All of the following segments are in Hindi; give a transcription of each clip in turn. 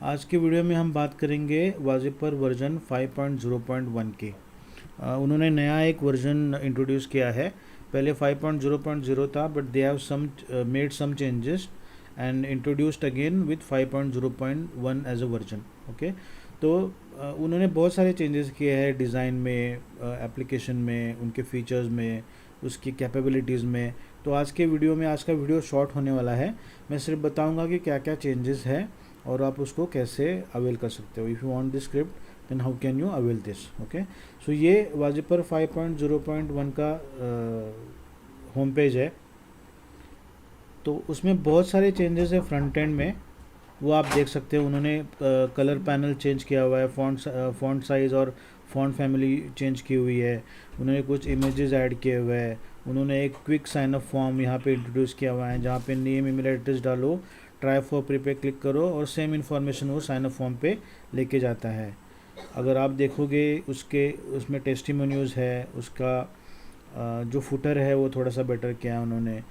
आज के वीडियो में हम बात करेंगे वाजिपर वर्जन 5.0.1 की। उन्होंने नया एक वर्जन इंट्रोड्यूस किया है। पहले 5.0.0 था, but they have some made some changes and introduced again with 5.0.1 as a version. Okay, तो उन्होंने बहुत सारे चेंजेस किए हैं डिज़ाइन में, एप्लीकेशन में, उनके फीचर्स में, उसकी कैपेबिलिटीज़ में। तो आज के वीडियो में, आज का वीडियो शॉर्ट होने वाला है। मैं सिर्फ बताऊंगा कि क्या क्या चेंजेस है और आप उसको कैसे अवेल कर सकते हो। If you want this script then how can you avail this. Okay, so ये वाजिपर 5.0.1 का होम पेज है। तो उसमें बहुत सारे चेंजेस है फ्रंट एंड में, वो आप देख सकते हो। उन्होंने कलर पैनल चेंज किया हुआ है, फॉन्ट साइज़ और फॉन्ट फैमिली चेंज की हुई है। उन्होंने कुछ इमेजेस ऐड किए हुए हैं। उन्होंने एक क्विक साइन अप फॉर्म यहाँ पे इंट्रोड्यूस किया हुआ है, जहाँ पे नेम, ईमेल एड्रेस डालो, ट्राई फॉर प्री पे क्लिक करो और सेम इन्फॉर्मेशन वो साइन अप फॉर्म पे लेके जाता है। अगर आप देखोगे उसमें टेस्टिमोनियल्स है, उसका जो फुटर है वो थोड़ा सा बेटर किया है उन्होंने।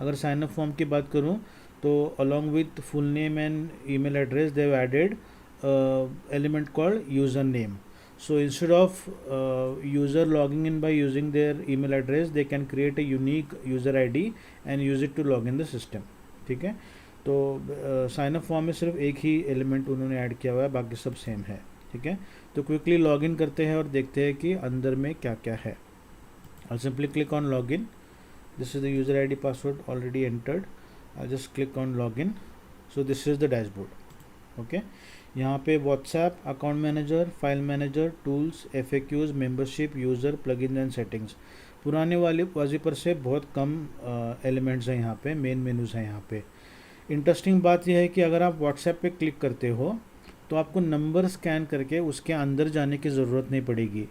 अगर साइन अप फॉर्म की बात करूँ तो along with full name and email address they have added element called username. So instead of user logging in by using their email address, they can create a unique user ID and use it to log in the system. ठीक है, तो साइन अप फॉर्म में सिर्फ एक ही एलिमेंट उन्होंने ऐड किया हुआ है, बाकी सब सेम है। ठीक है, तो क्विकली लॉग इन करते हैं और देखते हैं कि अंदर में क्या क्या है। I'll simply click on login. This is the user ID password already entered. I'll just click on login. So this is the dashboard. Okay, यहाँ पे WhatsApp, account manager, file manager, tools, FAQs, membership, user, plugin and settings. पुराने वाले वाजिपर से बहुत कम एलिमेंट्स हैं यहाँ पे, मेन मेनूज़ हैं यहाँ पे। इंटरेस्टिंग बात यह है कि अगर आप WhatsApp पे क्लिक करते हो तो आपको नंबर स्कैन करके उसके अंदर जाने की ज़रूरत नहीं पड़ेगी।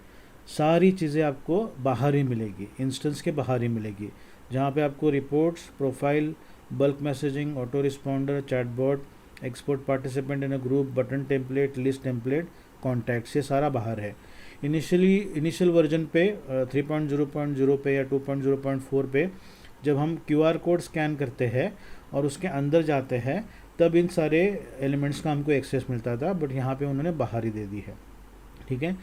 सारी चीज़ें आपको बाहर ही मिलेगी, इंस्टेंस के बाहर ही मिलेगी, जहाँ पे आपको reports, profile, bulk messaging, auto responder, chatbot, export participant in a group, button template, list template, contacts, ये सारा बाहर है। इनिशियल वर्जन पे 3.0.0 पे या 2.0.4 पे जब हम QR कोड स्कैन करते हैं और उसके अंदर जाते हैं तब इन सारे एलिमेंट्स का हमको एक्सेस मिलता था, बट यहाँ पे उन्होंने बाहर ही दे दी है। ठीक है,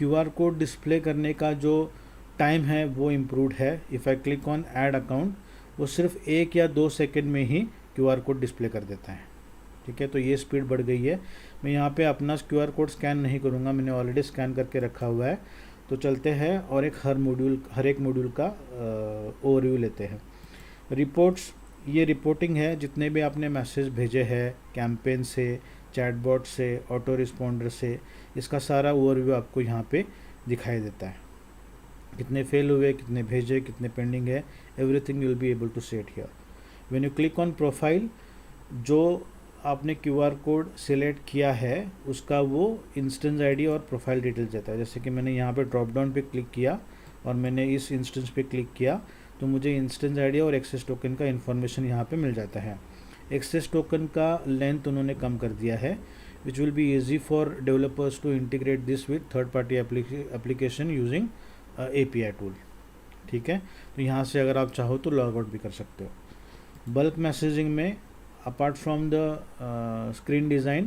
QR कोड डिस्प्ले करने का जो टाइम है वो इम्प्रूव्ड है। If I click on add account, वो सिर्फ 1 या 2 सेकंड में ही QR कोड डिस्प्ले कर देता है। ठीक है, तो ये स्पीड बढ़ गई है। मैं यहाँ पे अपना QR कोड स्कैन नहीं करूँगा, मैंने ऑलरेडी स्कैन करके रखा हुआ है। तो चलते हैं और हर एक मॉड्यूल का ओवरव्यू लेते हैं। रिपोर्ट्स, ये रिपोर्टिंग है, जितने भी आपने मैसेज भेजे हैं कैंपेन से, चैटबॉट से, ऑटो रिस्पॉन्डर से, इसका सारा ओवरव्यू आपको यहाँ पे दिखाई देता है। कितने फेल हुए, कितने भेजे, कितने पेंडिंग है, everything you will be able to see it here. When you click on profile, जो आपने QR कोड सिलेक्ट किया है उसका वो इंस्टेंस आईडी और प्रोफाइल डिटेल्स देता है। जैसे कि मैंने यहाँ पे ड्रॉप डाउन पे क्लिक किया और मैंने इस इंस्टेंस पे क्लिक किया तो मुझे इंस्टेंस आईडी और एक्सेस टोकन का इन्फॉर्मेशन यहाँ पे मिल जाता है। एक्सेस टोकन का लेंथ उन्होंने कम कर दिया है, which will be easy for developers to integrate this with third party application using API tool. ठीक है, तो यहाँ से अगर आप चाहो तो लॉग आउट भी कर सकते हो। बल्क मैसेजिंग में apart from the screen design,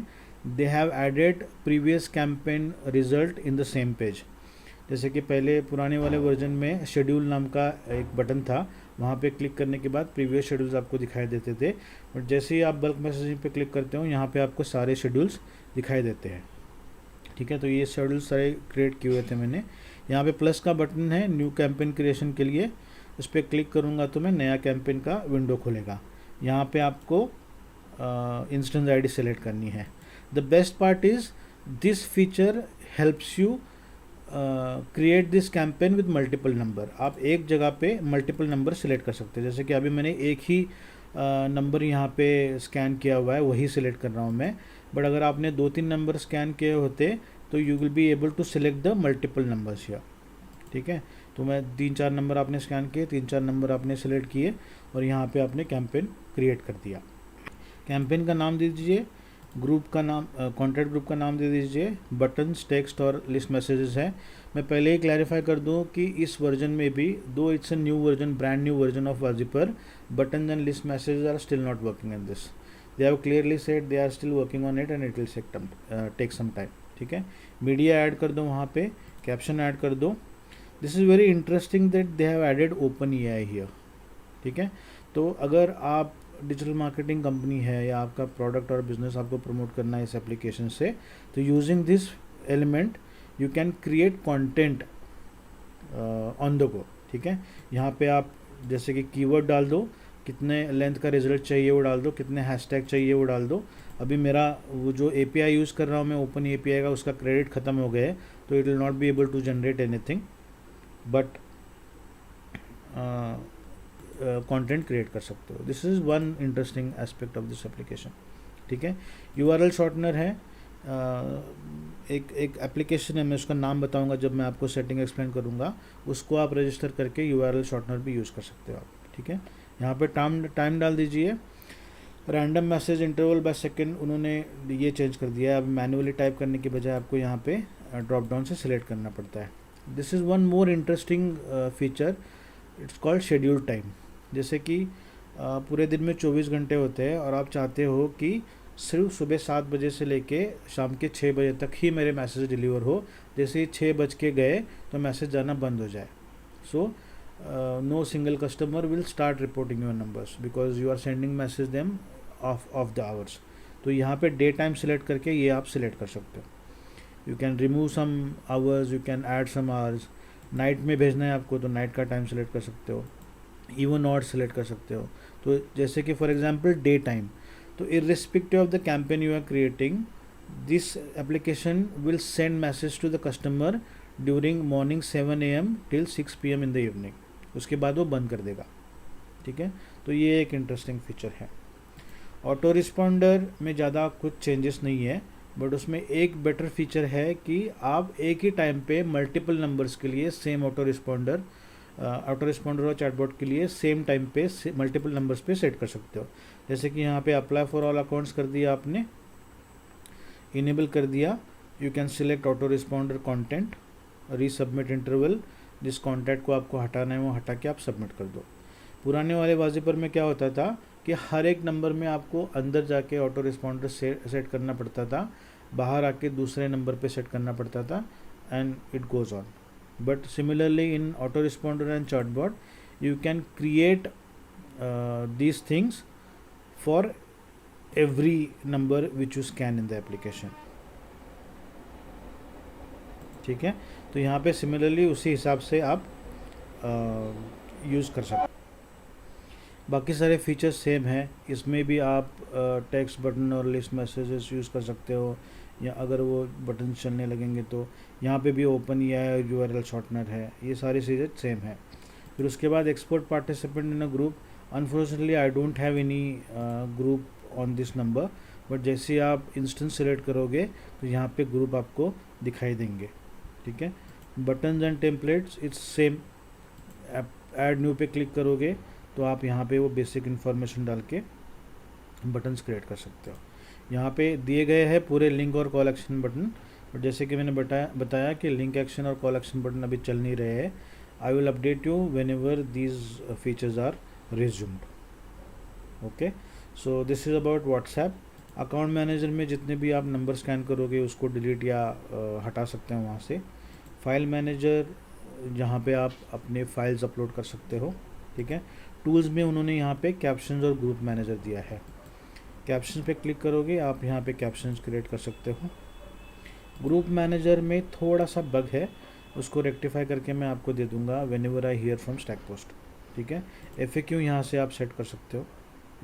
they have added previous campaign result in the same page. जैसे कि पहले पुराने वाले वर्जन में शेड्यूल नाम का एक बटन था, वहाँ पे क्लिक करने के बाद प्रीवियस शेड्यूल्स आपको दिखाई देते थे, बट जैसे ही आप बल्क मैसेजिंग पे क्लिक करते हो यहाँ पे आपको सारे शेड्यूल्स दिखाई देते हैं। ठीक है, तो ये शेड्यूल्स सारे क्रिएट किए हुए थे मैंने। यहाँ पे प्लस का बटन है न्यू कैंपेन क्रिएशन के लिए, उस पर क्लिक करूँगा तो मैं नया कैंपेन का विंडो खुलेगा। यहाँ पे आपको इंस्टेंस आईडी सेलेक्ट करनी है। The best part is this feature helps you create this campaign with multiple number. आप एक जगह पे मल्टीपल नंबर सेलेक्ट कर सकते हैं। जैसे कि अभी मैंने एक ही नंबर यहाँ पे स्कैन किया हुआ है, वही सिलेक्ट कर रहा हूँ मैं, बट अगर आपने 2-3 नंबर स्कैन किए होते तो you will be able to select the multiple numbers here. ठीक है, तो मैं 3-4 नंबर आपने स्कैन किए, 3-4 नंबर आपने सेलेक्ट किए और यहाँ पे आपने कैंपेन क्रिएट कर दिया। कैंपेन का नाम दे दीजिए, ग्रुप का नाम, कॉन्टैक्ट ग्रुप का नाम दे दीजिए, बटन्स, टेक्स्ट और लिस्ट मैसेजेस हैं। मैं पहले ही क्लैरिफाई कर दूं कि इस वर्जन में भी, though it's a new version, brand new version of वाजिपर, buttons and list messages are still not working in this. They have clearly said they are still working on it and it will take some time, ठीक है। मीडिया ऐड कर दो वहाँ पे, कैप्शन ऐड कर दो। This is very interesting that they have added open AI here, ठीक है। तो अगर आप डिजिटल मार्केटिंग कंपनी है या आपका प्रोडक्ट और बिजनेस आपको प्रमोट करना है इस एप्लीकेशन से, तो using this element you can create content on the go, ठीक है। यहाँ पे आप जैसे कि कीवर्ड डाल दो, कितने लेंथ का रिजल्ट चाहिए वो डाल दो, कितने हैशटैग चाहिए वो डाल दो। अभी मेरा वो जो एपीआई यूज़ कर रहा हूँ मैं ओपन एपीआई का, उसका क्रेडिट ख़त्म हो गया है, तो it will not be able to generate anything but content create कर सकते हो। This is one interesting aspect of this application, ठीक है। यूआरएल शॉर्टनर है, एक एप्लीकेशन है, मैं उसका नाम बताऊंगा जब मैं आपको सेटिंग एक्सप्लेन करूंगा, उसको आप रजिस्टर करके यूआरएल शॉर्टनर भी यूज़ कर सकते हो आप, ठीक है। यहाँ पे टाइम डाल दीजिए, random message interval by second उन्होंने ये चेंज कर दिया है। अब मैन्युअली टाइप करने के बजाय आपको यहाँ पे ड्रॉप डाउन से सिलेक्ट करना पड़ता है। This is one more interesting feature, it's called schedule time. जैसे कि पूरे दिन में 24 घंटे होते हैं और आप चाहते हो कि सिर्फ सुबह 7 बजे से लेके शाम के 6 बजे तक ही मेरे मैसेज डिलीवर हो, जैसे ही 6 बज के गए तो मैसेज जाना बंद हो जाए। So no single customer will start reporting your numbers because you are sending message them off the hours. तो यहाँ पे डे टाइम सिलेक्ट करके ये आप सिलेक्ट कर सकते हो। You can remove some hours, you can add some hours. Night में भेजना है आपको तो नाइट का टाइम सेलेक्ट कर सकते हो, इवन ऑड सेलेक्ट कर सकते हो। तो जैसे कि फॉर एग्जांपल डे टाइम, तो irrespective of the campaign you are creating, this application will send message to the customer during morning 7 AM till 6 PM in the evening। उसके बाद वो बंद कर देगा, ठीक है। तो ये एक इंटरेस्टिंग फीचर है। ऑटो रिस्पॉन्डर में ज़्यादा कुछ चेंजेस नहीं है, बट उसमें एक बेटर फीचर है कि आप एक ही टाइम पे मल्टीपल नंबर्स के लिए सेम ऑटो रिस्पॉन्डर और चैटबॉट के लिए सेम टाइम पे मल्टीपल नंबर्स पे सेट कर सकते हो। जैसे कि यहाँ पे अप्लाई फॉर ऑल अकाउंट्स कर दिया आपने, इनेबल कर दिया, you can select auto responder content, resubmit interval, जिस कॉन्टैक्ट को आपको हटाना है वो हटा के आप सबमिट कर दो। पुराने वाले वाजिपर में क्या होता था कि हर एक नंबर में आपको अंदर जाके ऑटो रिस्पॉन्डर सेट करना पड़ता था, बाहर आके दूसरे नंबर पे सेट करना पड़ता था, and it goes on. But similarly in autoresponder and chatbot you can create these things for every number which you scan in the application, ठीक है। तो यहाँ पे सिमिलरली उसी हिसाब से आप यूज़ कर सकते। बाकी सारे फीचर्स सेम हैं, इसमें भी आप टेक्स्ट बटन और लिस्ट मैसेजेस यूज़ कर सकते हो, या अगर वो बटन चलने लगेंगे तो यहाँ पे भी ओपन या यूआरएल शॉर्टनर है, ये सारी चीज़ें सेम है। फिर उसके बाद export participant in a group, unfortunately I don't have any group on this number, but जैसे आप इंस्टेंस सेलेक्ट करोगे तो यहाँ पे ग्रुप आपको दिखाई देंगे, ठीक है। Buttons and templates it's same, add new पे क्लिक करोगे तो आप यहाँ पे वो बेसिक इन्फॉर्मेशन डाल के बटन्स क्रिएट कर सकते हो। यहाँ पे दिए गए हैं पूरे लिंक और कॉल एक्शन बटन, बट जैसे कि मैंने बताया कि लिंक एक्शन और कॉल एक्शन बटन अभी चल नहीं रहे हैं। I will update you whenever these features are resumed. Okay, so this is about WhatsApp. Account manager में जितने भी आप नंबर स्कैन करोगे उसको डिलीट या हटा सकते हैं वहाँ से। फाइल मैनेजर जहाँ पे आप अपने फाइल्स अपलोड कर सकते हो, ठीक है। टूल्स में उन्होंने यहाँ पे कैप्शंस और ग्रुप मैनेजर दिया है। कैप्शंस पे क्लिक करोगे आप यहाँ पे कैप्शंस क्रिएट कर सकते हो। ग्रुप मैनेजर में थोड़ा सा बग है, उसको रेक्टिफाई करके मैं आपको दे दूंगा when ever I hear from stack post, ठीक है। FAQ यहाँ से आप सेट कर सकते हो।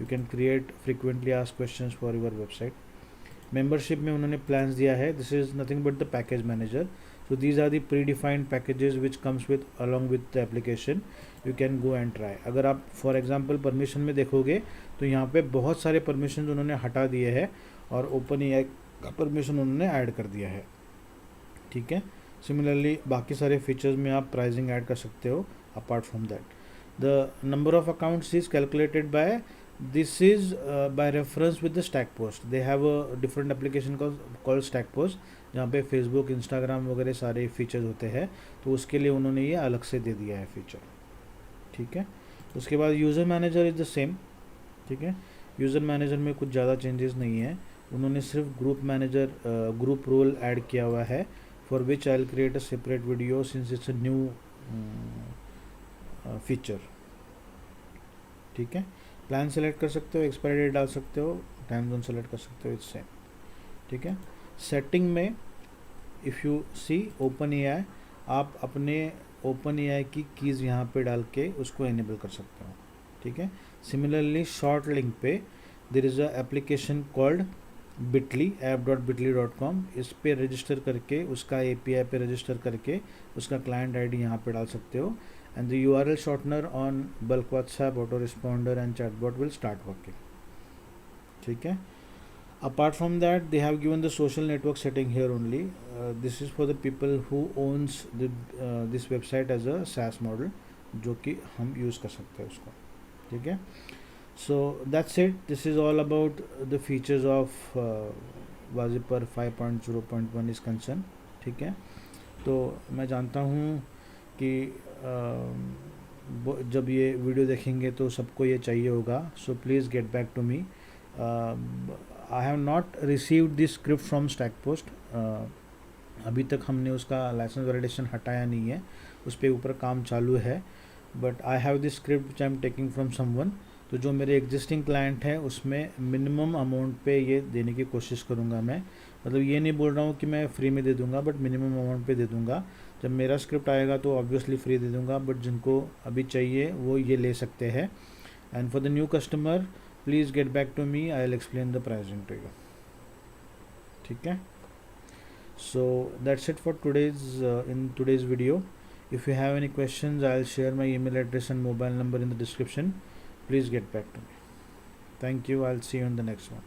You can create frequently asked questions for your website. Membership में उन्होंने प्लान्स दिया है, this is nothing but the package manager. So these are the predefined packages which comes with along with the application. You can go and try. अगर आप फॉर एग्जांपल परमिशन में देखोगे तो यहाँ पे बहुत सारे परमिशन उन्होंने हटा दिए हैं और ओपन एआई का परमिशन उन्होंने ऐड कर दिया है, ठीक है। सिमिलरली बाकी सारे फीचर्स में आप प्राइसिंग ऐड कर सकते हो। Apart from that the number of accounts is calculated by, this is by reference with the stack post. They have a different application called stack post जहाँ पे फेसबुक, इंस्टाग्राम वगैरह सारे फीचर्स होते हैं, तो उसके लिए उन्होंने ये अलग से दे दिया है फीचर, ठीक है। उसके बाद user manager is the same, ठीक है। यूज़र मैनेजर में कुछ ज़्यादा चेंजेस नहीं है, उन्होंने सिर्फ group manager group role add किया हुआ है, for which I will create a separate video since it's a new feature. ठीक है, प्लान सेलेक्ट कर सकते हो, एक्सपायरी डेट डाल सकते हो, टाइम जोन सेलेक्ट कर सकते हो, इससे। ठीक है, सेटिंग में if you see open AI, आप अपने ओपन एआई की कीज़ यहाँ पे डाल के उसको इनेबल कर सकते हो। ठीक है, सिमिलरली शॉर्ट लिंक पे there is a application called Bitly app.bitly.com, इस पे रजिस्टर करके उसका एपीआई पे रजिस्टर करके उसका क्लाइंट आईडी यहाँ पे डाल सकते हो, and the URL shortener on bulk WhatsApp auto responder and chatbot will start working. ठीक है, apart from that they have given the social network setting here only. This is for the people who owns this website as a SaaS model, जो कि हम यूज़ कर सकते हैं उसको। ठीक है, so that's it, this is all about the features of Waziper 5.0.1 is concerned। ठीक है, तो मैं जानता हूँ कि जब ये वीडियो देखेंगे तो सबको ये चाहिए होगा, so please get back to me. I have not received this script from Stackpost, अभी तक हमने उसका लाइसेंस वैलिडेशन हटाया नहीं है, उस पर ऊपर काम चालू है, but I have this script which I am taking from someone. तो जो मेरे एग्जिस्टिंग क्लाइंट है उसमें मिनिमम अमाउंट पे ये देने की कोशिश करूँगा मैं, मतलब ये नहीं बोल रहा हूँ कि मैं फ्री में दे दूँगा, बट मिनिमम अमाउंट पे दे दूँगा। जब मेरा स्क्रिप्ट आएगा तो ऑब्वियसली फ्री दे दूँगा, बट जिनको अभी चाहिए वो ये ले सकते हैं। And for the new customer please get back to me, I will explain the pricing to you. ठीक है, so that's it for today's in today's video. If you have any questions, I'll share my email address and mobile number in the description. Please get back to me. Thank you, I'll see you in the next one.